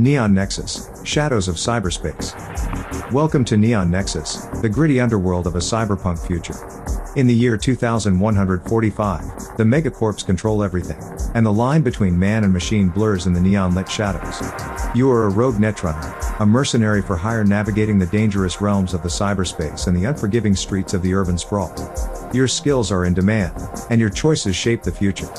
Neon Nexus, Shadows of Cyberspace. Welcome to Neon Nexus, the gritty underworld of a cyberpunk future. In the year 2145, the megacorps control everything, and the line between man and machine blurs in the neon-lit shadows. You are a rogue netrunner, a mercenary for hire navigating the dangerous realms of the cyberspace and the unforgiving streets of the urban sprawl. Your skills are in demand, and your choices shape the future.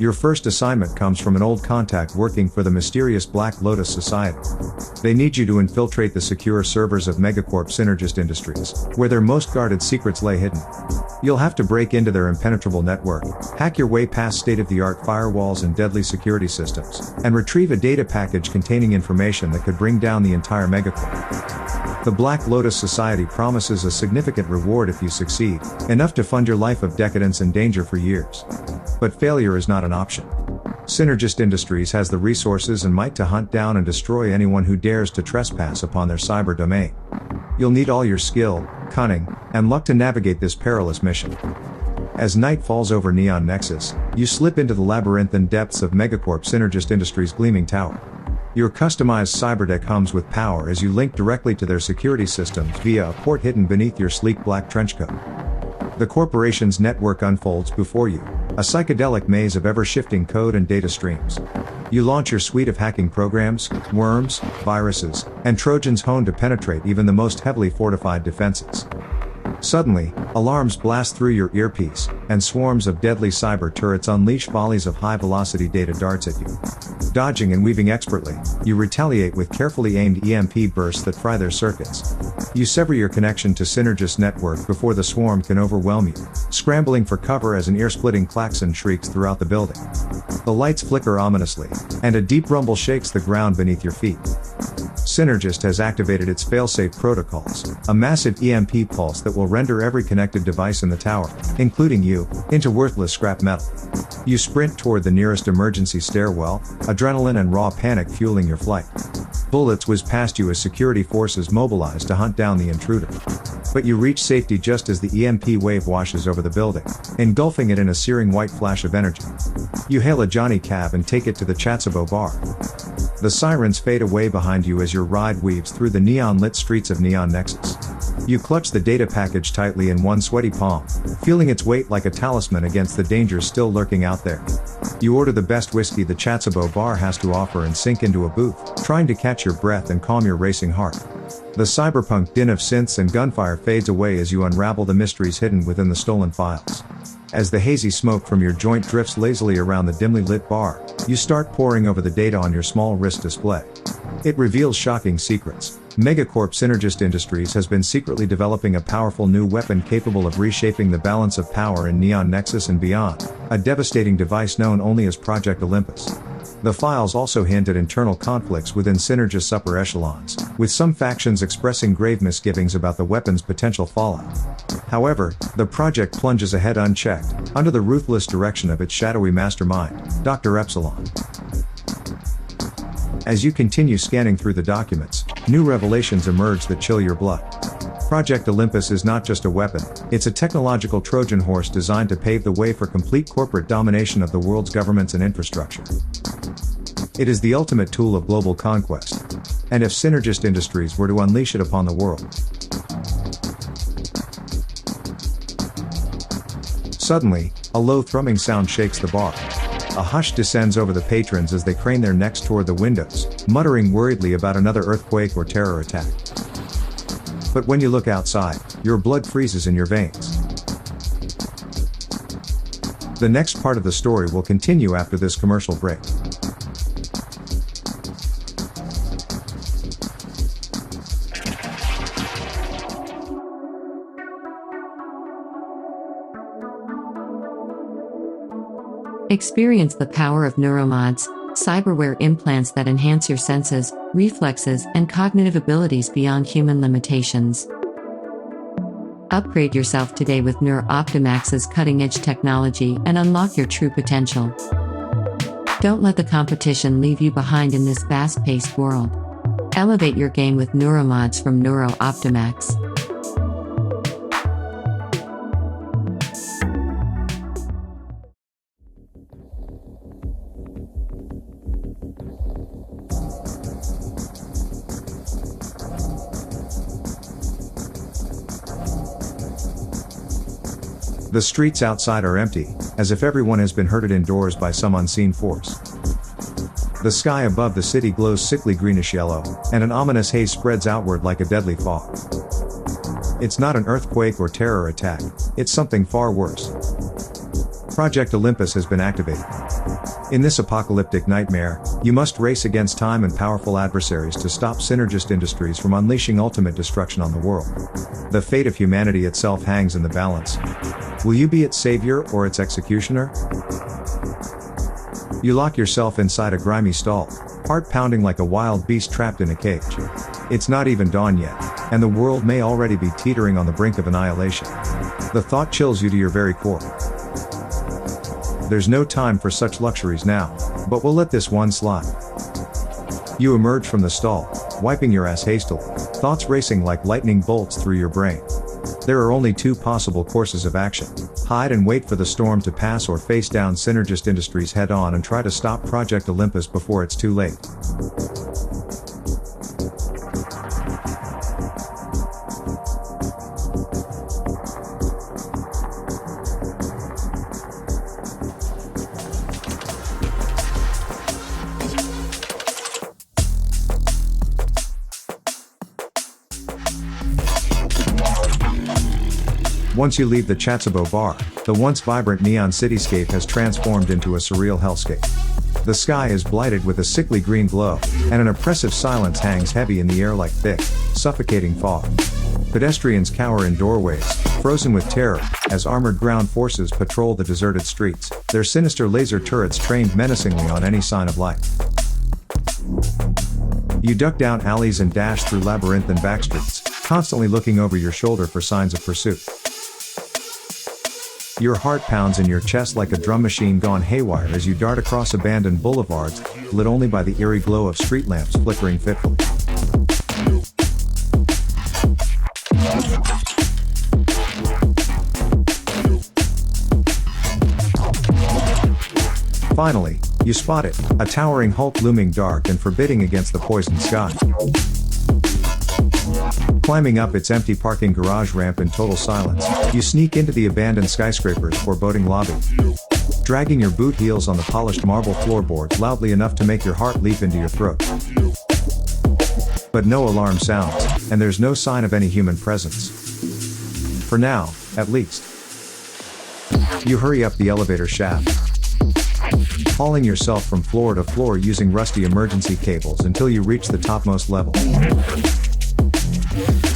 Your first assignment comes from an old contact working for the mysterious Black Lotus Society. They need you to infiltrate the secure servers of Megacorp Synergist Industries, where their most guarded secrets lay hidden. You'll have to break into their impenetrable network, hack your way past state-of-the-art firewalls and deadly security systems, and retrieve a data package containing information that could bring down the entire Megacorp. The Black Lotus Society promises a significant reward if you succeed, enough to fund your life of decadence and danger for years. But failure is not an option. Synergist Industries has the resources and might to hunt down and destroy anyone who dares to trespass upon their cyber domain. You'll need all your skill, cunning, and luck to navigate this perilous mission. As night falls over Neon Nexus, you slip into the labyrinthine depths of Megacorp Synergist Industries' gleaming tower. Your customized cyberdeck hums with power as you link directly to their security systems via a port hidden beneath your sleek black trenchcoat. The corporation's network unfolds before you, a psychedelic maze of ever-shifting code and data streams. You launch your suite of hacking programs, worms, viruses, and Trojans honed to penetrate even the most heavily fortified defenses. Suddenly, alarms blast through your earpiece, and swarms of deadly cyber turrets unleash volleys of high-velocity data darts at you. Dodging and weaving expertly, you retaliate with carefully aimed EMP bursts that fry their circuits. You sever your connection to Synergist network before the swarm can overwhelm you, scrambling for cover as an ear-splitting klaxon shrieks throughout the building. The lights flicker ominously, and a deep rumble shakes the ground beneath your feet. Synergist has activated its failsafe protocols, a massive EMP pulse that will render every connected device in the tower, including you, into worthless scrap metal. You sprint toward the nearest emergency stairwell, adrenaline and raw panic fueling your flight. Bullets whiz past you as security forces mobilize to hunt down the intruder. But you reach safety just as the EMP wave washes over the building, engulfing it in a searing white flash of energy. You hail a Johnny cab and take it to the Chatsabo bar. The sirens fade away behind you as your ride weaves through the neon-lit streets of Neon Nexus. You clutch the data package tightly in one sweaty palm, feeling its weight like a talisman against the dangers still lurking out there. You order the best whiskey the Chatsabo bar has to offer and sink into a booth, trying to catch your breath and calm your racing heart. The cyberpunk din of synths and gunfire fades away as you unravel the mysteries hidden within the stolen files. As the hazy smoke from your joint drifts lazily around the dimly lit bar, you start poring over the data on your small wrist display. It reveals shocking secrets. Megacorp Synergist Industries has been secretly developing a powerful new weapon capable of reshaping the balance of power in Neon Nexus and beyond, a devastating device known only as Project Olympus. The files also hint at internal conflicts within Synergist's upper echelons, with some factions expressing grave misgivings about the weapon's potential fallout. However, the project plunges ahead unchecked, under the ruthless direction of its shadowy mastermind, Dr. Epsilon. As you continue scanning through the documents, new revelations emerge that chill your blood. Project Olympus is not just a weapon, it's a technological Trojan horse designed to pave the way for complete corporate domination of the world's governments and infrastructure. It is the ultimate tool of global conquest. And if Synergist Industries were to unleash it upon the world. Suddenly, a low thrumming sound shakes the bar. A hush descends over the patrons as they crane their necks toward the windows, muttering worriedly about another earthquake or terror attack. But when you look outside, your blood freezes in your veins. The next part of the story will continue after this commercial break. Experience the power of neuromods, cyberware implants that enhance your senses, reflexes, and cognitive abilities beyond human limitations. Upgrade yourself today with Neuro-Optimax's cutting-edge technology and unlock your true potential. Don't let the competition leave you behind in this fast-paced world. Elevate your game with neuromods from Neuro-Optimax. The streets outside are empty, as if everyone has been herded indoors by some unseen force. The sky above the city glows sickly greenish yellow, and an ominous haze spreads outward like a deadly fog. It's not an earthquake or terror attack, it's something far worse. Project Olympus has been activated. In this apocalyptic nightmare, you must race against time and powerful adversaries to stop Synergist Industries from unleashing ultimate destruction on the world. The fate of humanity itself hangs in the balance. Will you be its savior or its executioner? You lock yourself inside a grimy stall, heart pounding like a wild beast trapped in a cage. It's not even dawn yet, and the world may already be teetering on the brink of annihilation. The thought chills you to your very core. There's no time for such luxuries now, but we'll let this one slide. You emerge from the stall, wiping your ass hastily, thoughts racing like lightning bolts through your brain. There are only two possible courses of action: hide and wait for the storm to pass, or face down Synergist Industries head on and try to stop Project Olympus before it's too late. Once you leave the Chatsubo bar, the once vibrant neon cityscape has transformed into a surreal hellscape. The sky is blighted with a sickly green glow, and an oppressive silence hangs heavy in the air like thick, suffocating fog. Pedestrians cower in doorways, frozen with terror, as armored ground forces patrol the deserted streets, their sinister laser turrets trained menacingly on any sign of life. You duck down alleys and dash through labyrinthine backstreets, constantly looking over your shoulder for signs of pursuit. Your heart pounds in your chest like a drum machine gone haywire as you dart across abandoned boulevards, lit only by the eerie glow of street lamps flickering fitfully. Finally, you spot it, a towering hulk looming dark and forbidding against the poisoned sky. Climbing up its empty parking garage ramp in total silence, you sneak into the abandoned skyscraper's foreboding lobby. Dragging your boot heels on the polished marble floorboards loudly enough to make your heart leap into your throat. But no alarm sounds, and there's no sign of any human presence. For now, at least. You hurry up the elevator shaft, hauling yourself from floor to floor using rusty emergency cables until you reach the topmost level.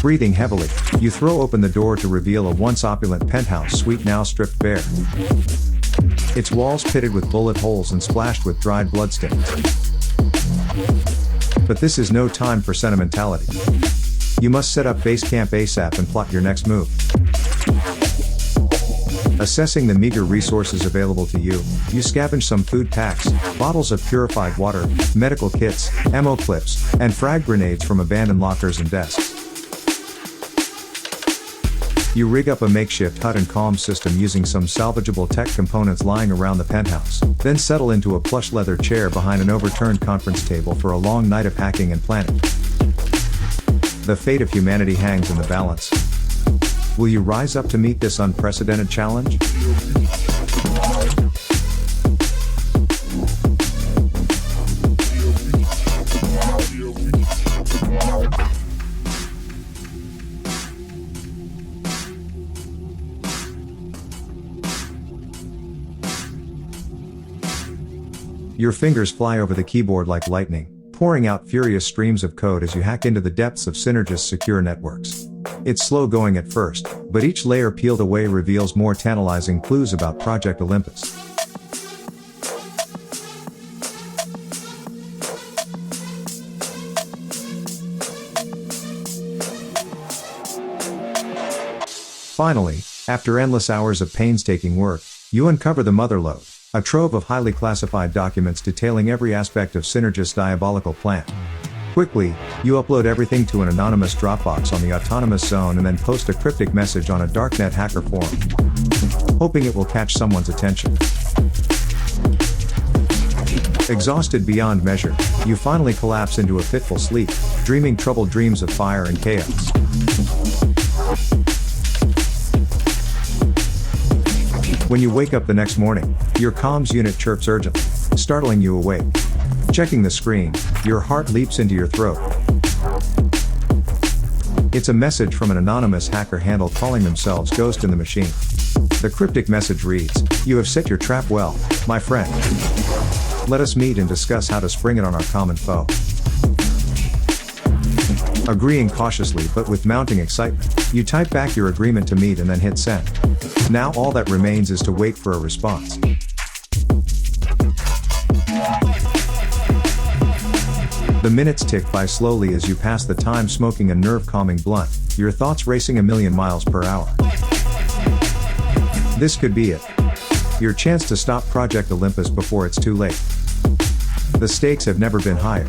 Breathing heavily, you throw open the door to reveal a once opulent penthouse suite now stripped bare. Its walls pitted with bullet holes and splashed with dried bloodstains. But this is no time for sentimentality. You must set up base camp ASAP and plot your next move. Assessing the meager resources available to you, you scavenge some food packs, bottles of purified water, medical kits, ammo clips, and frag grenades from abandoned lockers and desks. You rig up a makeshift hut and comm system using some salvageable tech components lying around the penthouse, then settle into a plush leather chair behind an overturned conference table for a long night of hacking and planning. The fate of humanity hangs in the balance. Will you rise up to meet this unprecedented challenge? Your fingers fly over the keyboard like lightning, pouring out furious streams of code as you hack into the depths of Synergist's secure networks. It's slow going at first, but each layer peeled away reveals more tantalizing clues about Project Olympus. Finally, after endless hours of painstaking work, you uncover the motherlode, a trove of highly classified documents detailing every aspect of Synergist's diabolical plan. Quickly, you upload everything to an anonymous Dropbox on the autonomous zone and then post a cryptic message on a darknet hacker forum, hoping it will catch someone's attention. Exhausted beyond measure, you finally collapse into a fitful sleep, dreaming troubled dreams of fire and chaos. When you wake up the next morning, your comms unit chirps urgently, startling you awake. Checking the screen, your heart leaps into your throat. It's a message from an anonymous hacker handle calling themselves Ghost in the Machine. The cryptic message reads, "You have set your trap well, my friend. Let us meet and discuss how to spring it on our common foe." Agreeing cautiously but with mounting excitement, you type back your agreement to meet and then hit send. Now all that remains is to wait for a response. The minutes tick by slowly as you pass the time smoking a nerve-calming blunt, your thoughts racing a million miles per hour. This could be it. Your chance to stop Project Olympus before it's too late. The stakes have never been higher.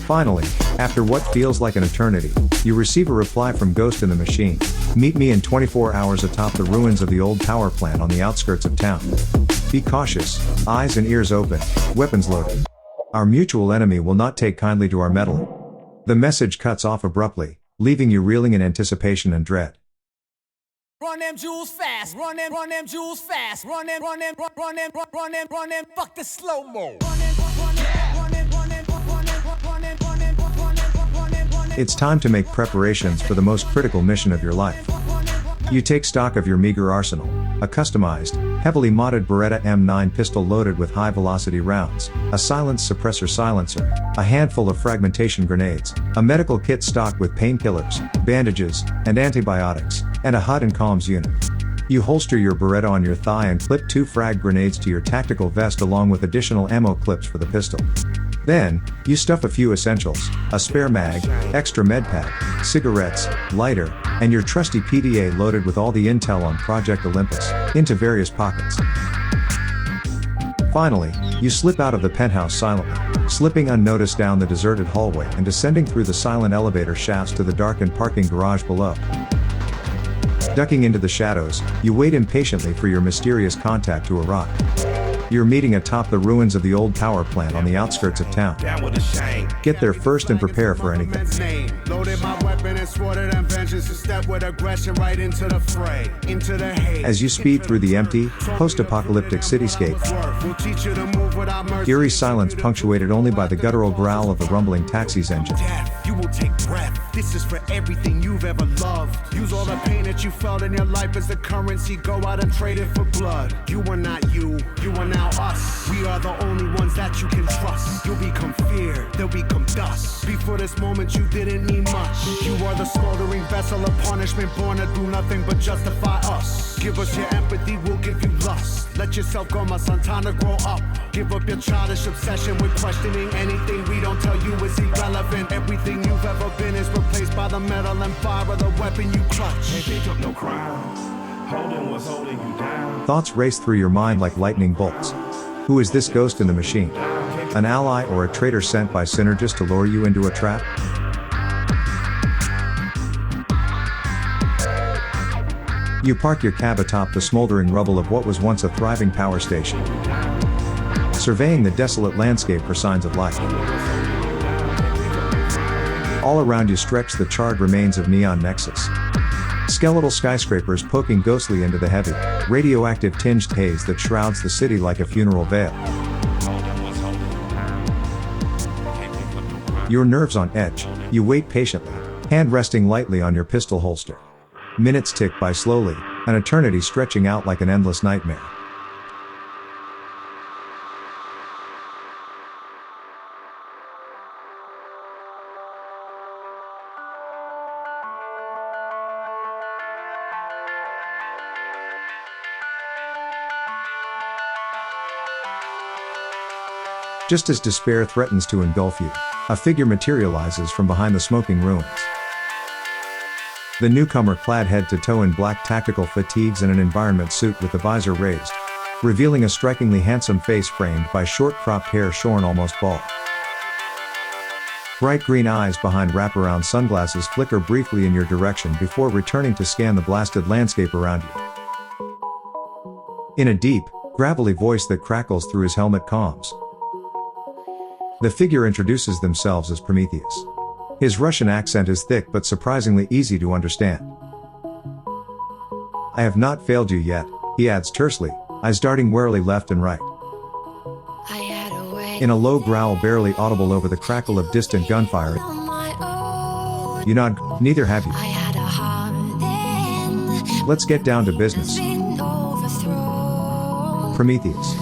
Finally, after what feels like an eternity, you receive a reply from Ghost in the Machine. "Meet me in 24 hours atop the ruins of the old power plant on the outskirts of town. Be cautious, eyes and ears open, weapons loaded. Our mutual enemy will not take kindly to our meddling." The message cuts off abruptly, leaving you reeling in anticipation and dread. Run them jewels fast, run them jewels fast, run them, fuck the slow-mo. It's time to make preparations for the most critical mission of your life. You take stock of your meager arsenal, a customized, heavily modded Beretta M9 pistol loaded with high-velocity rounds, a silence suppressor silencer, a handful of fragmentation grenades, a medical kit stocked with painkillers, bandages, and antibiotics, and a HUD and comms unit. You holster your Beretta on your thigh and clip 2 frag grenades to your tactical vest along with additional ammo clips for the pistol. Then, you stuff a few essentials, a spare mag, extra med pack, cigarettes, lighter, and your trusty PDA loaded with all the intel on Project Olympus, into various pockets. Finally, you slip out of the penthouse silently, slipping unnoticed down the deserted hallway and descending through the silent elevator shafts to the darkened parking garage below. Ducking into the shadows, you wait impatiently for your mysterious contact to arrive. You're meeting atop the ruins of the old power plant on the outskirts of town. Get there first and prepare for anything. As you speed through the empty, post-apocalyptic cityscape, eerie silence punctuated only by the guttural growl of the rumbling taxi's engine. You will take breath. This is for everything you've ever loved. Use all the pain that you felt in your life as the currency. Go out and trade it for blood. You are not you are now us. We are the only ones that you can trust. You'll become fear, they'll become dust. Before this moment you didn't need much. You are the smoldering vessel of punishment, born to do nothing but justify us. Give us your empathy, we'll give you lust. Let yourself go, my son, time to grow up. Give up your childish obsession with questioning anything we don't tell you is irrelevant. Everything you've ever been is replaced by the metal and fire of the weapon you clutch. Ain't picked up no crowns, holding what's holding you down. Thoughts race through your mind like lightning bolts. Who is this Ghost in the Machine? An ally or a traitor sent by Synergist to lure you into a trap? You park your cab atop the smoldering rubble of what was once a thriving power station, surveying the desolate landscape for signs of life. All around you stretch the charred remains of Neon Nexus. Skeletal skyscrapers poking ghostly into the heavy, radioactive tinged haze that shrouds the city like a funeral veil. Your nerves on edge, you wait patiently, hand resting lightly on your pistol holster. Minutes tick by slowly, an eternity stretching out like an endless nightmare. Just as despair threatens to engulf you, a figure materializes from behind the smoking ruins. The newcomer clad head to toe in black tactical fatigues and an environment suit with the visor raised, revealing a strikingly handsome face framed by short cropped hair shorn almost bald. Bright green eyes behind wraparound sunglasses flicker briefly in your direction before returning to scan the blasted landscape around you. In a deep, gravelly voice that crackles through his helmet comms, the figure introduces themselves as Prometheus. His Russian accent is thick but surprisingly easy to understand. I have not failed you yet, he adds tersely, eyes darting warily left and right. I had a way In a low growl barely audible over the crackle of distant gunfire. on my own. You nod, neither have you. I had a heart then Let's get down to business. been overthrown. Prometheus.